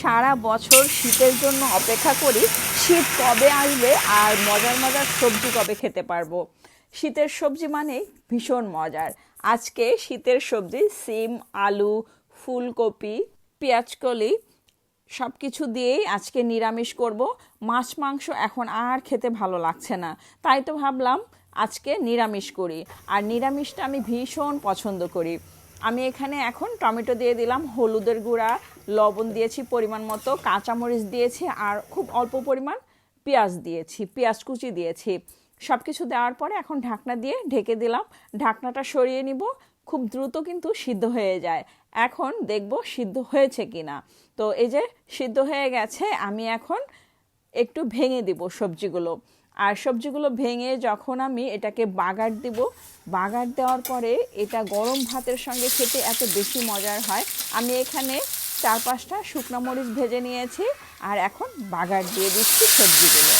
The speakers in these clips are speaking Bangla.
সারা বছর শীতের জন্য অপেক্ষা করি শীত কবে আসবে আর মজার মজার সবজি কবে খেতে পারবো। শীতের সবজি মানে ভীষণ মজার। আজকে শীতের সবজি সিম, আলু, ফুলকপি, পেঁয়াজকলি সব কিছু দিয়েই আজকে নিরামিষ করব। মাছ মাংস এখন আর খেতে ভালো লাগছে না, তাই তো ভাবলাম আজকে নিরামিষ করি। আর নিরামিষটা আমি ভীষণ পছন্দ করি। আমি এখানে এখন টমেটো দিয়ে দিলাম, হলুদের গুঁড়া, লবণ দিয়েছি পরিমাণ মতো, কাঁচামরিচ দিয়েছি আর খুব অল্প পরিমাণ পেঁয়াজ দিয়েছি, পেঁয়াজ কুচি দিয়েছি। সব কিছু দেওয়ার পরে এখন ঢাকনা দিয়ে ঢেকে দিলাম। ঢাকনাটা সরিয়ে নিব। খুব দ্রুত কিন্তু সিদ্ধ হয়ে যায়। এখন দেখব সিদ্ধ হয়েছে কিনা। তো এই যে সিদ্ধ হয়ে গেছে, আমি এখন একটু ভেঙে দিব সবজিগুলো। আর সবজিগুলো ভেঙে যখন আমি এটাকে বাগার দিব, বাগার দেওয়ার পরে এটা গরম ভাতের সঙ্গে খেতে এত বেশি মজার হয়। আমি এখানে 4-5টা শুকনো মরিচ ভেজে নিয়েছি আর এখন বাগার দিয়ে দিচ্ছি সবজিগুলো।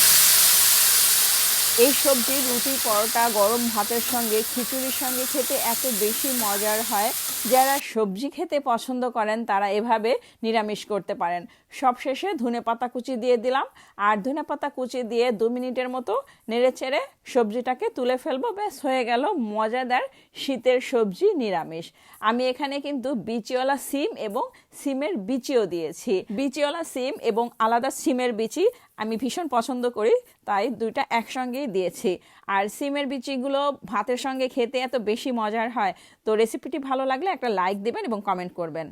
এই সবজি রুটি, পরোটা, গরম ভাতের সঙ্গে, খিচুড়ির সঙ্গে খেতে এত বেশি মজার হয়। যারা সবজি খেতে পছন্দ করেন তারা এভাবে নিরামিষ করতে পারেন। সবশেষে ধনেপাতা কুচি দিয়ে দিলাম আর ধনেপাতা কুচি দিয়ে 2 মিনিটের মতো নেড়েচেড়ে সবজিটাকে তুলে ফেলবো। ব্যাস হয়ে গেল মজাদার শীতের সবজি নিরামিষ। আমি এখানে কিন্তু বিচিওয়ালা সিম এবং সিমের বিচিও দিয়েছি। বিচিওয়ালা সিম এবং আলাদা সিমের বিচি আমি ভীষণ পছন্দ করি, তাই দুইটা একসঙ্গেই দিয়েছি। আর সিমের বিচিগুলো ভাতের সঙ্গে খেতে এত বেশি মজার হয়। তো রেসিপিটি ভালো লাগলে একটা লাইক দেবেন এবং কমেন্ট করবেন।